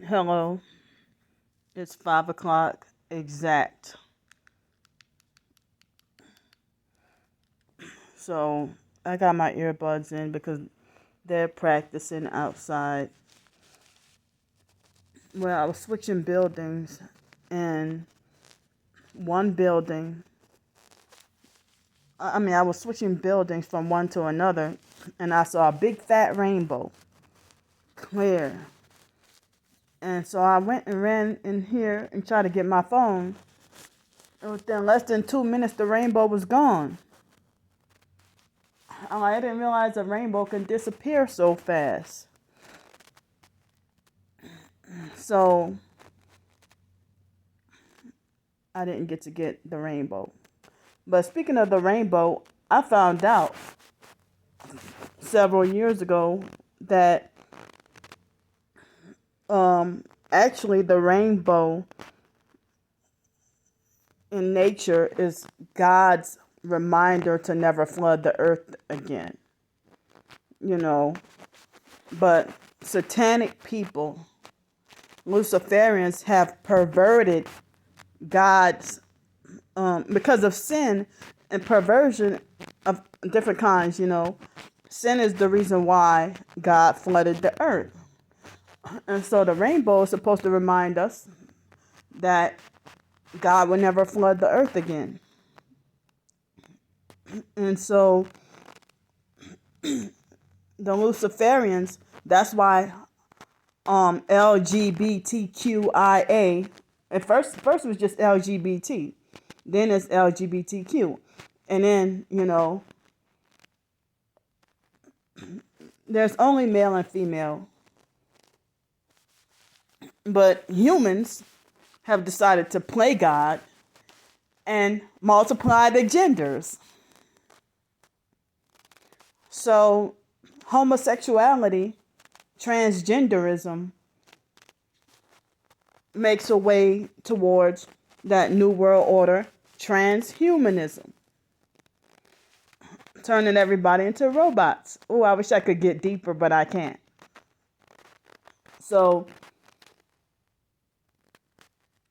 Hello, it's 5 o'clock exact. So I got my earbuds in because they're practicing outside. Well, I was switching buildings, and one building, I was switching buildings from one to another, and I saw a big fat rainbow, clear. And so I went and ran in here and tried to get my phone. And within less than 2 minutes, the rainbow was gone. I didn't realize a rainbow can disappear so fast. So I didn't get the rainbow. But speaking of the rainbow, I found out several years ago that actually the rainbow in nature is God's reminder to never flood the earth again. But satanic people, Luciferians, have perverted God's because of sin and perversion of different kinds. Sin is the reason why God flooded the earth. And so the rainbow is supposed to remind us that God will never flood the earth again. And so the Luciferians, that's why LGBTQIA, at first it was just LGBT, then it's LGBTQ, and then there's only male and female, but humans have decided to play God and multiply the genders. So homosexuality, transgenderism makes a way towards that new world order, transhumanism, turning everybody into robots. Oh, I wish I could get deeper, but I can't. So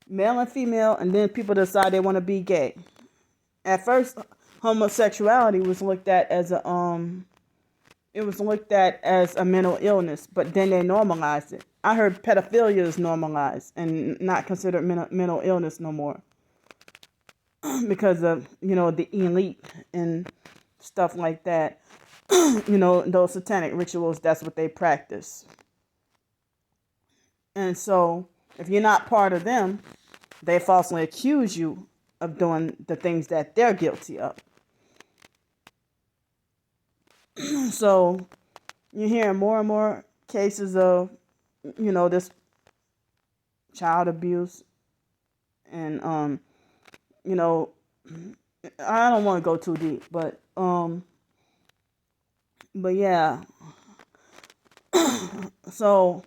male and female, and then people decide they want to be gay. At first, homosexuality was looked at as a mental illness, but then they normalized it. I heard pedophilia is normalized and not considered mental illness no more because of the elite and stuff like that. Those satanic rituals, that's what they practice. And so if you're not part of them, they falsely accuse you of doing the things that they're guilty of. So you're hearing more and more cases of, this child abuse. And, I don't want to go too deep, but yeah. So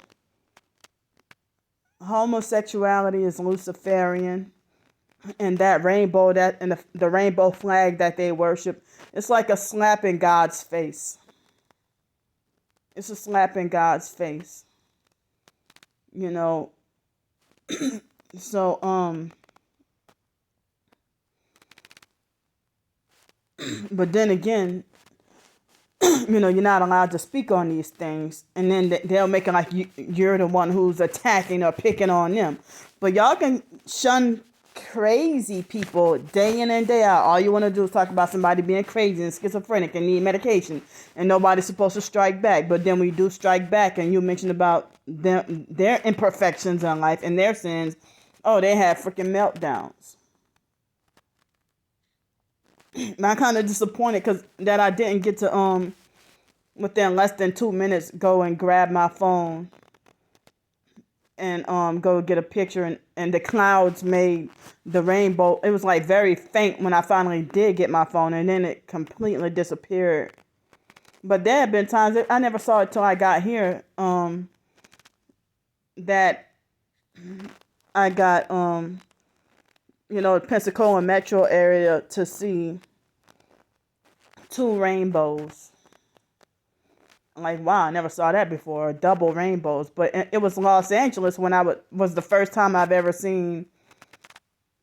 homosexuality is Luciferian, and that rainbow, the rainbow flag that they worship, it's like a slap in God's face. It's a slap in God's face. So but then again, you're not allowed to speak on these things, and then they'll make it like you're the one who's attacking or picking on them. But y'all can shun crazy people day in and day out. All you want to do is talk about somebody being crazy and schizophrenic and need medication, and nobody's supposed to strike back. But then we do strike back, and you mention about them, their imperfections in life and their sins. Oh, they have freaking meltdowns. I'm kind of disappointed because that I didn't get to within less than 2 minutes go and grab my phone and go get a picture, and the clouds made the rainbow. It was like very faint when I finally did get my phone, and then it completely disappeared. But there have been times I never saw it till I got here, that I got the Pensacola metro area to see 2 rainbows. Like, wow, I never saw that before. Double rainbows. But it was Los Angeles when was the first time I've ever seen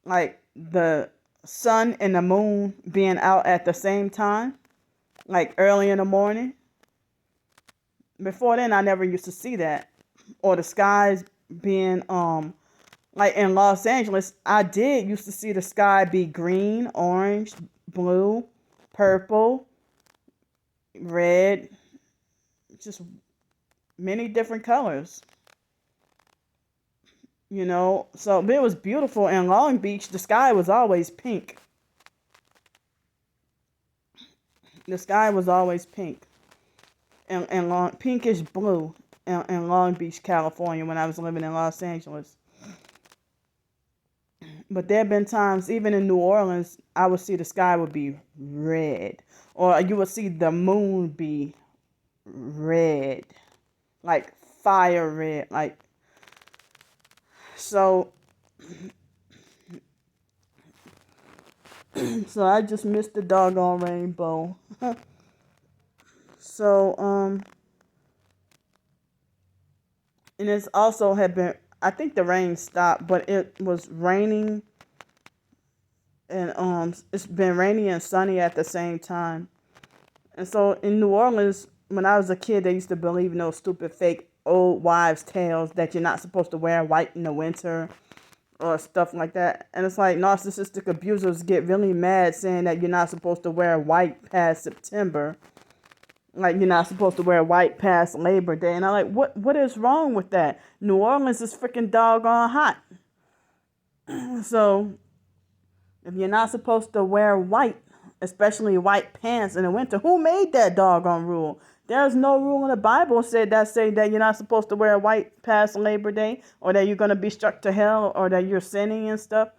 like the sun and the moon being out at the same time, like early in the morning. Before then, I never used to see that. Or the skies being like in Los Angeles, I did used to see the sky be green, orange, blue, purple, red, just many different colors. So it was beautiful. In Long Beach, the sky was always pink. The sky was always pink and pinkish blue in Long Beach, California, when I was living in Los Angeles. But there have been times, even in New Orleans, I would see the sky would be red, or you would see the moon be red, like fire red, like so. So I just missed the doggone rainbow. So and it's also had been, I think the rain stopped, but it was raining, and it's been rainy and sunny at the same time. And so in New Orleans, when I was a kid, they used to believe in those stupid fake old wives' tales that you're not supposed to wear white in the winter or stuff like that. And it's like narcissistic abusers get really mad saying that you're not supposed to wear white past September. Like, you're not supposed to wear white past Labor Day. And I'm like, what is wrong with that? New Orleans is freaking doggone hot. So if you're not supposed to wear white, especially white pants in the winter, who made that doggone rule? There's no rule in the Bible say that you're not supposed to wear white past Labor Day, or that you're going to be struck to hell, or that you're sinning and stuff.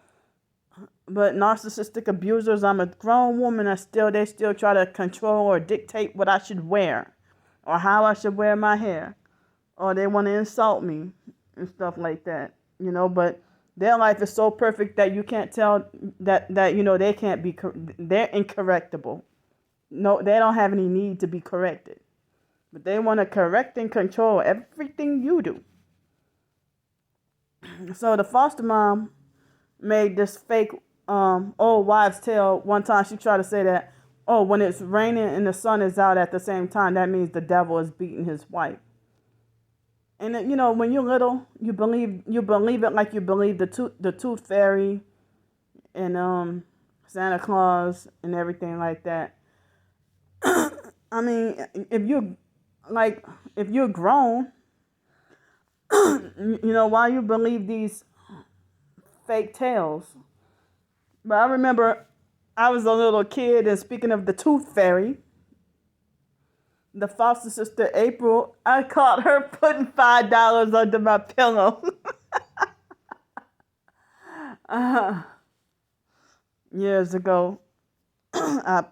But narcissistic abusers, I'm a grown woman, they still try to control or dictate what I should wear, or how I should wear my hair, or they want to insult me and stuff like that. But their life is so perfect that you can't tell that they can't be, they're incorrectible. No, they don't have any need to be corrected. But they want to correct and control everything you do. So the foster mom made this fake old wives' tale. One time she tried to say that, when it's raining and the sun is out at the same time, that means the devil is beating his wife. And when you're little, you believe it like you believe the tooth fairy and Santa Claus and everything like that. I mean, if you're grown, why you believe these fake tales? But I remember I was a little kid, and speaking of the tooth fairy, the foster sister April, I caught her putting $5 under my pillow. Years ago, I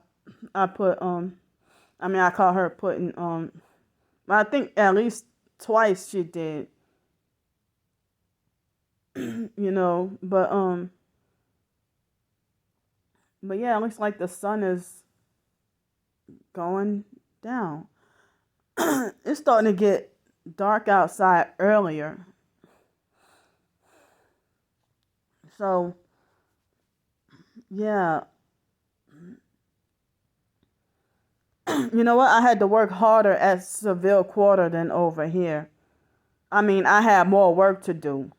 put I caught her putting I think at least twice she did. But yeah, it looks like the sun is going down. It's starting to get dark outside earlier. So, yeah. You know what? I had to work harder at Seville Quarter than over here. I mean, I had more work to do.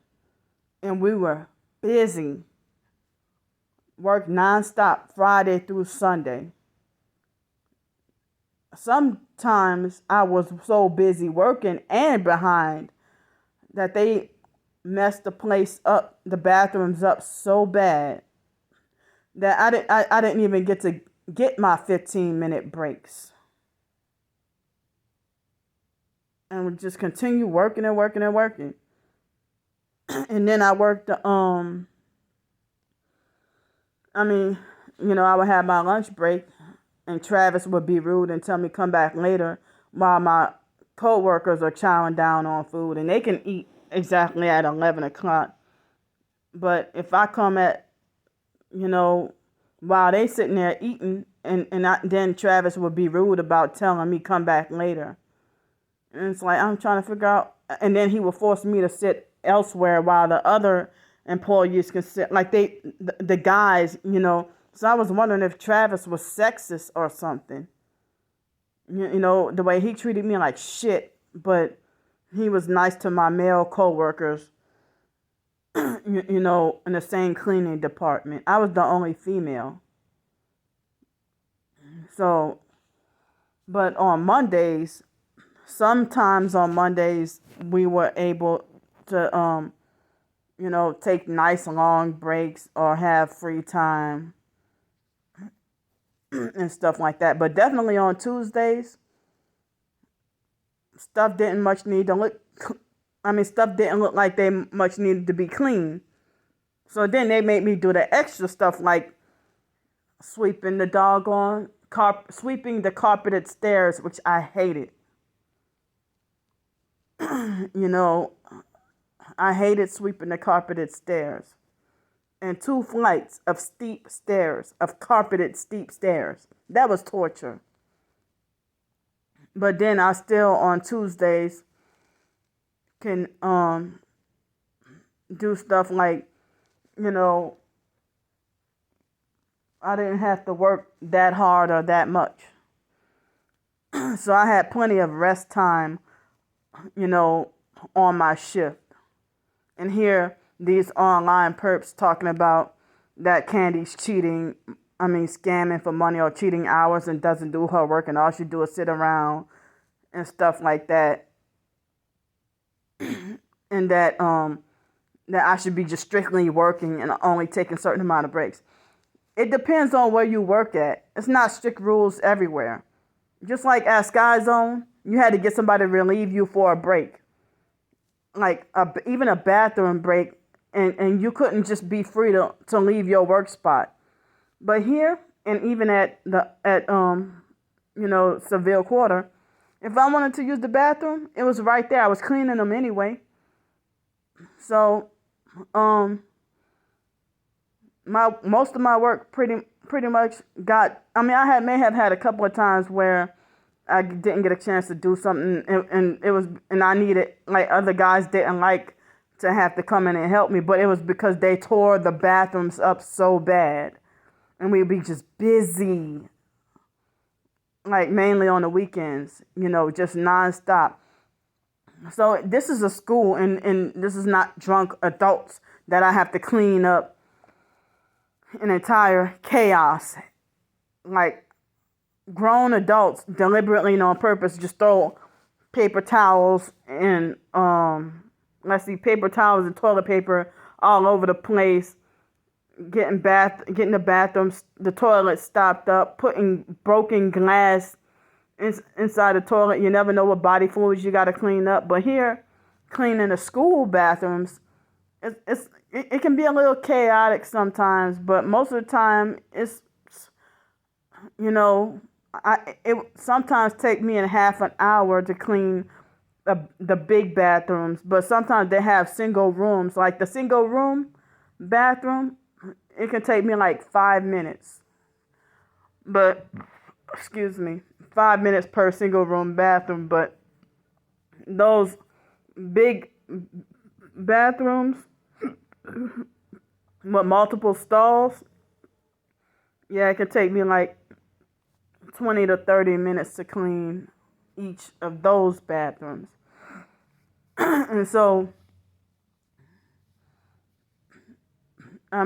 And we were busy. Worked nonstop Friday through Sunday. Sometimes I was so busy working and behind that they messed the place up, the bathrooms up so bad that I didn't even get to get my 15-minute breaks. And would just continue working and working and working. And then I worked I would have my lunch break, and Travis would be rude and tell me come back later while my co-workers are chowing down on food, and they can eat exactly at 11 o'clock. But if I come at, while they sitting there eating, then Travis would be rude about telling me come back later. And it's like, I'm trying to figure out, and then he would force me to sit elsewhere while the other employees can sit, like the guys, So I was wondering if Travis was sexist or something. The way he treated me like shit, but he was nice to my male coworkers, in the same cleaning department. I was the only female. So, but on Mondays, sometimes on Mondays, we were able to, take nice long breaks or have free time and stuff like that. But definitely on Tuesdays, stuff didn't look like they much needed to be clean. So then they made me do the extra stuff like sweeping the sweeping the carpeted stairs, which I hated. I hated sweeping the carpeted stairs. And 2 flights of steep stairs, of carpeted steep stairs. That was torture. But then I still on Tuesdays can do stuff like, I didn't have to work that hard or that much. So I had plenty of rest time, on my shift. And here, these online perps talking about that Candy's scamming for money or cheating hours and doesn't do her work and all she do is sit around and stuff like that. And that I should be just strictly working and only taking a certain amount of breaks. It depends on where you work at. It's not strict rules everywhere. Just like at Sky Zone, you had to get somebody to relieve you for a break. Like even a bathroom break, and you couldn't just be free to leave your work spot. But here, and even at Seville Quarter, if I wanted to use the bathroom, it was right there. I was cleaning them anyway. So, most of my work pretty much got. I may have had a couple of times where I didn't get a chance to do something, and I needed, like, other guys didn't like to have to come in and help me, but it was because they tore the bathrooms up so bad, and we'd be just busy, like mainly on the weekends, just nonstop. So this is a school, and this is not drunk adults that I have to clean up an entire chaos. Like, grown adults deliberately and on purpose just throw paper towels and paper towels and toilet paper all over the place, getting the bathrooms, the toilet stopped up, putting broken glass inside the toilet. You never know what body fluids you got to clean up. But here, cleaning the school bathrooms, it can be a little chaotic sometimes, but most of the time it's, it sometimes take me a half an hour to clean the big bathrooms, but sometimes they have single rooms. Like the single room bathroom, it can take me like 5 minutes. But, 5 minutes per single room bathroom. But those big bathrooms with multiple stalls, yeah, it can take me like 20 to 30 minutes to clean each of those bathrooms. And so, I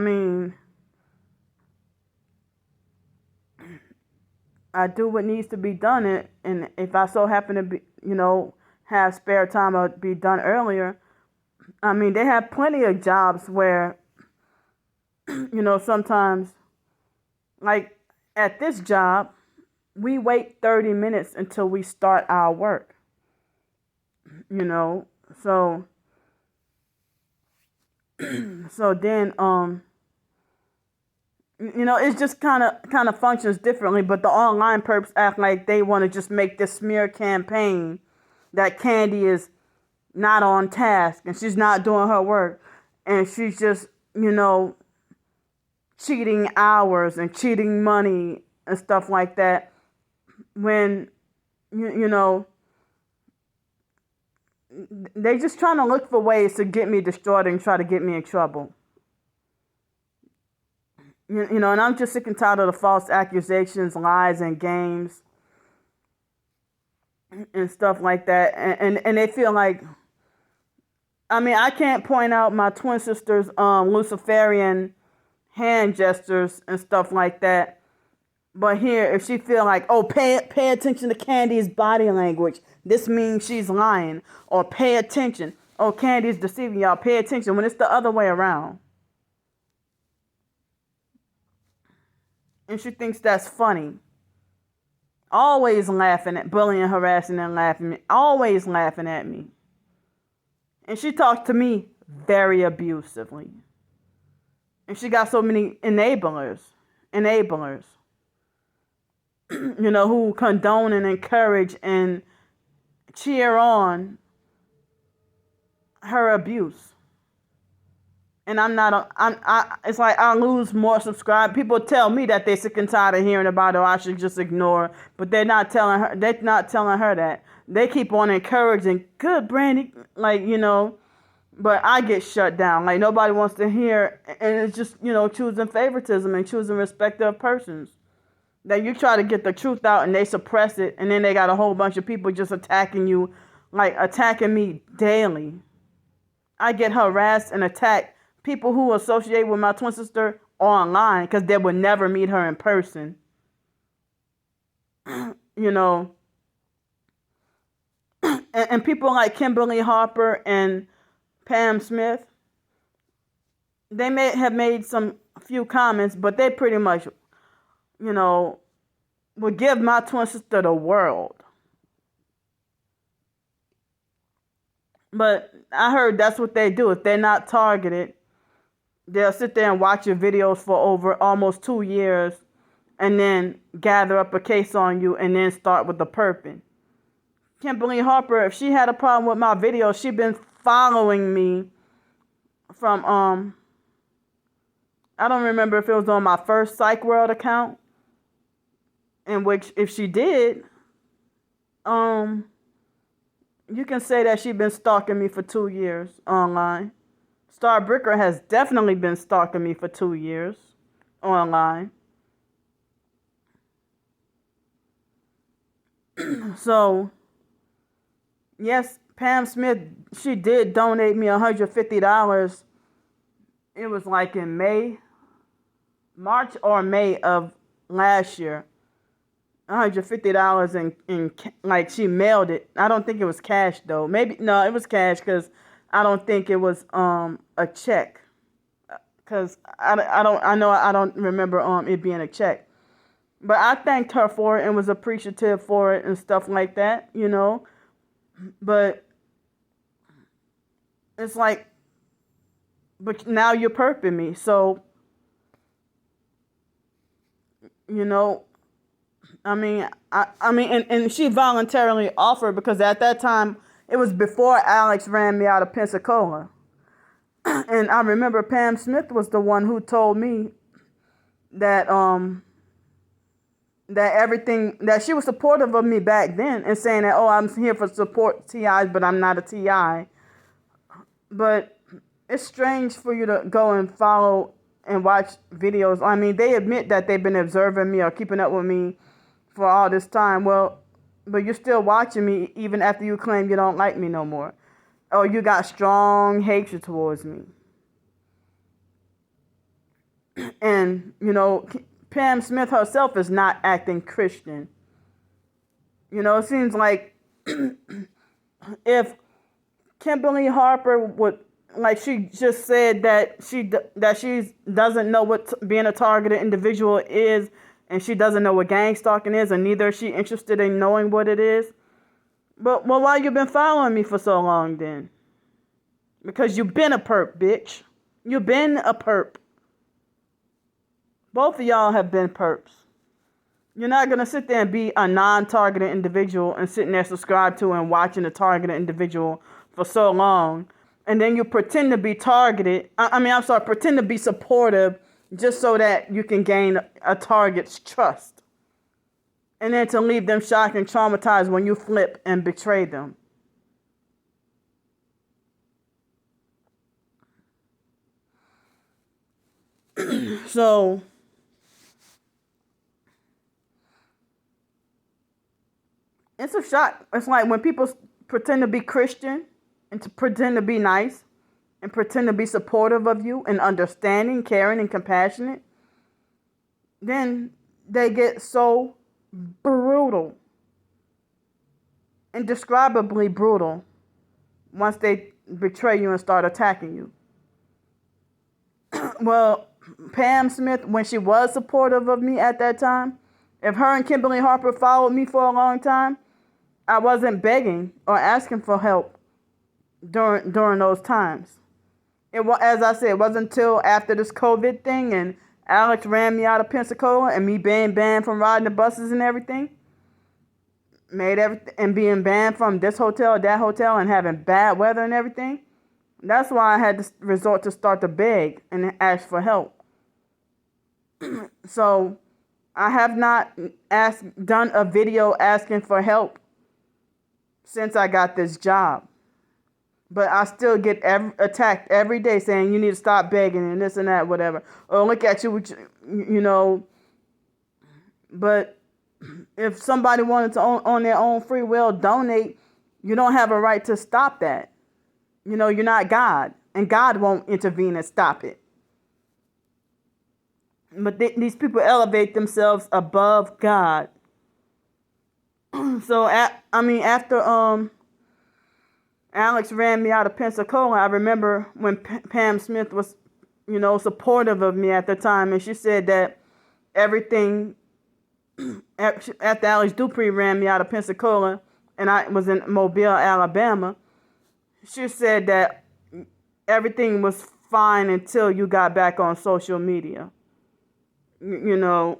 do what needs to be done, and if I so happen to be, have spare time or be done earlier, they have plenty of jobs where, sometimes, like at this job, we wait 30 minutes until we start our work, so then, it just kind of functions differently. But the online perps act like they want to just make this smear campaign that Candy is not on task and she's not doing her work and she's just, cheating hours and cheating money and stuff like that. When, they just trying to look for ways to get me destroyed and try to get me in trouble. You know, and I'm just sick and tired of the false accusations, lies, and games and stuff like that. And they feel like, I mean, I can't point out my twin sister's Luciferian hand gestures and stuff like that. But here, if she feel like, oh, pay attention to Candy's body language, this means she's lying. Or pay attention. Oh, Candy's deceiving y'all. Pay attention when it's the other way around. And she thinks that's funny. Always laughing at, bullying, harassing, and laughing. Always laughing at me. And she talks to me very abusively. And she got so many enablers. You know, who condone and encourage and cheer on her abuse. And it's like I lose more subscribers. People tell me that they're sick and tired of hearing about it, or I should just ignore. But they're not telling her that. They keep on encouraging, good, Brandy, like, you know. But I get shut down. Like, nobody wants to hear. And it's just, you know, choosing favoritism and choosing respect of persons. That you try to get the truth out and they suppress it. And then they got a whole bunch of people just attacking you, like attacking me daily. I get harassed and attacked. People who associate with my twin sister online because they would never meet her in person. You know. And people like Kimberly Harper and Pam Smith, they may have made some few comments, but they pretty much, you know, would give my twin sister the world. But I heard that's what they do. If they're not targeted, they'll sit there and watch your videos for over almost 2 years and then gather up a case on you and then start with the perping. Kimberly Harper, if she had a problem with my videos, she'd been following me from, I don't remember if it was on my first PsychWorld account, in which if she did, you can say that she's been stalking me for 2 years online. Star Bricker has definitely been stalking me for 2 years online. So, yes, Pam Smith, she did donate me $150. It was like in March or May of last year. $150 in like she mailed it. I don't think it was cash though. Maybe no, it was cash because I don't think it was a check. Because I don't remember it being a check. But I thanked her for it and was appreciative for it and stuff like that, you know. But it's like, but now you're perping me. So, you know, I mean, and she voluntarily offered because at that time, it was before Alex ran me out of Pensacola. And I remember Pam Smith was the one who told me that that she was supportive of me back then and saying that, oh, I'm here for support TIs, but I'm not a TI. But it's strange for you to go and follow and watch videos. I mean, they admit that they've been observing me or keeping up with me for all this time. Well, but you're still watching me even after you claim you don't like me no more. Or you got strong hatred towards me. And, you know, Pam Smith herself is not acting Christian. You know, it seems like if Kimberly Harper would, like she just said that she doesn't know what being a targeted individual is, and she doesn't know what gang stalking is, and neither is she interested in knowing what it is. But well, why you been following me for so long then? Because you've been a perp, bitch. You've been a perp. Both of y'all have been perps. You're not going to sit there and be a non-targeted individual and sitting there subscribed to and watching a targeted individual for so long. And then you pretend to be targeted. Pretend to be supportive just so that you can gain a target's trust. And then to leave them shocked and traumatized when you flip and betray them. So it's a shock. It's like when people pretend to be Christian and to pretend to be nice and pretend to be supportive of you and understanding, caring, and compassionate, then they get so brutal, indescribably brutal, once they betray you and start attacking you. Well, Pam Smith, when she was supportive of me at that time, if her and Kimberly Harper followed me for a long time, I wasn't begging or asking for help during those times. It was, as I said, it wasn't until after this COVID thing and Alex ran me out of Pensacola and me being banned from riding the buses and everything, and being banned from this hotel, that hotel, and having bad weather and everything. That's why I had to resort to start to beg and ask for help. So I have not done a video asking for help since I got this job. But I still get attacked every day saying you need to stop begging and this and that, whatever. Or look at you, you know. But if somebody wanted to, on their own free will, donate, you don't have a right to stop that. You know, you're not God. And God won't intervene and stop it. But these people elevate themselves above God. So, after Alex ran me out of Pensacola, I remember when Pam Smith was, supportive of me at the time. And she said that everything, after Alex Dupree ran me out of Pensacola, and I was in Mobile, Alabama, she said that everything was fine until you got back on social media. You know.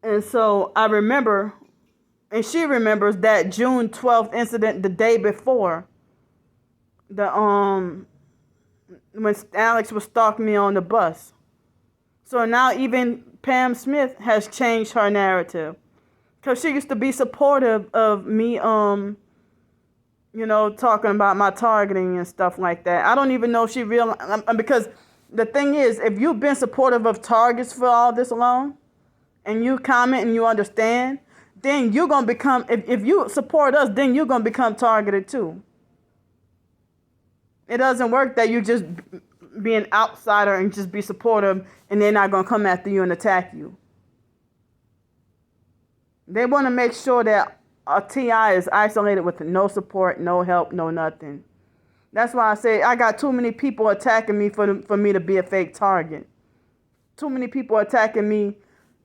And so I remember, and she remembers that June 12th incident the day before, when Alex was stalking me on the bus. So now even Pam Smith has changed her narrative. Because she used to be supportive of me, talking about my targeting and stuff like that. I don't even know if she because the thing is, if you've been supportive of targets for all this long, and you comment and you understand, then you're going to become, if you support us, then you're going to become targeted too. It doesn't work that you just be an outsider and just be supportive and they're not going to come after you and attack you. They want to make sure that a TI is isolated with no support, no help, no nothing. That's why I say I got too many people attacking me for me to be a fake target. Too many people attacking me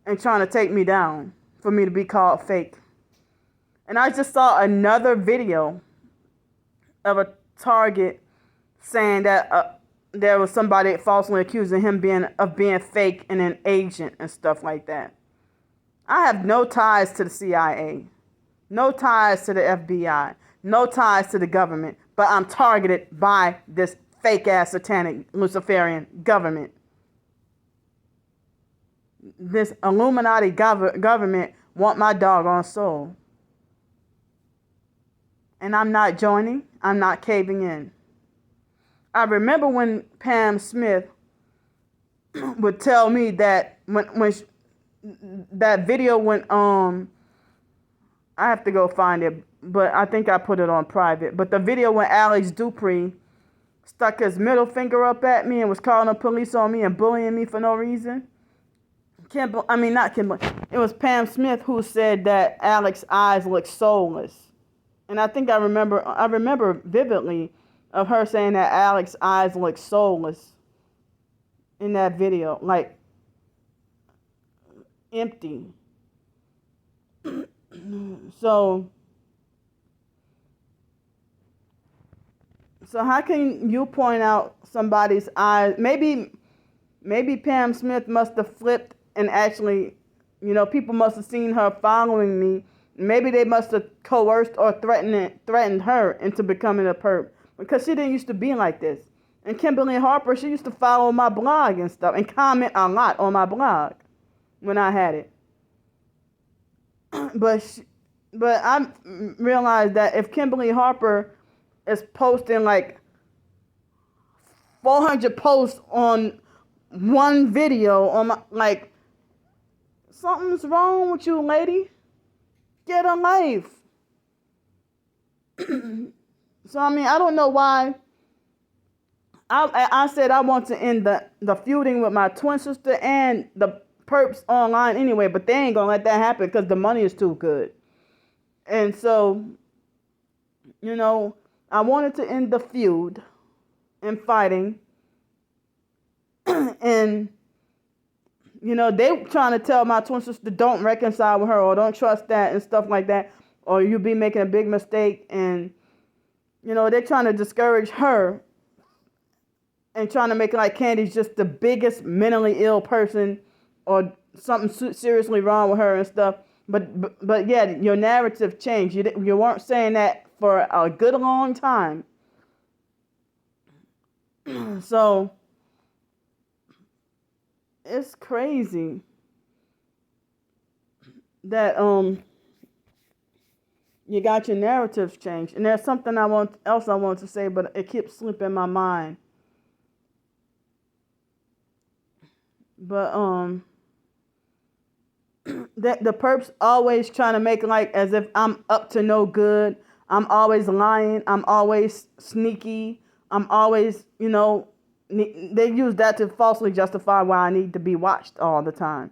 and trying to take me down for me to be called fake. And I just saw another video of a target saying that there was somebody falsely accusing him of being fake and an agent and stuff like that. I have no ties to the CIA, no ties to the FBI, no ties to the government, but I'm targeted by this fake-ass satanic Luciferian government. This Illuminati government want my doggone soul. And I'm not joining. I'm not caving in. I remember when Pam Smith would tell me that when that video went I have to go find it, but I think I put it on private. But the video when Alex Dupree stuck his middle finger up at me and was calling the police on me and bullying me for no reason. Not Kimberly. It was Pam Smith who said that Alex's eyes looked soulless. And I think I remember vividly of her saying that Alex's eyes looked soulless in that video, like empty. So how can you point out somebody's eyes? Maybe Pam Smith must have flipped and actually, people must have seen her following me. Maybe they must have coerced or threatened her into becoming a perp, because she didn't used to be like this. And Kimberly Harper, she used to follow my blog and stuff and comment a lot on my blog when I had it. But I realized that if Kimberly Harper is posting like 400 posts on one video on my, like, something's wrong with you, lady. Get a life. So, I mean, I don't know why. I said I want to end the feuding with my twin sister and the perps online anyway, but they ain't going to let that happen because the money is too good. And so, you know, I wanted to end the feud and fighting. And, you know, they trying to tell my twin sister don't reconcile with her or don't trust that and stuff like that, or you'll be making a big mistake. And, you know, they're trying to discourage her and trying to make it like Candy's just the biggest mentally ill person or something seriously wrong with her and stuff. But yeah, your narrative changed. You weren't saying that for a good long time. So it's crazy that you got your narratives changed. And there's something I want to say, but it keeps slipping my mind. But that the perps always trying to make like as if I'm up to no good. I'm always lying. I'm always sneaky. I'm always, you know, they use that to falsely justify why I need to be watched all the time.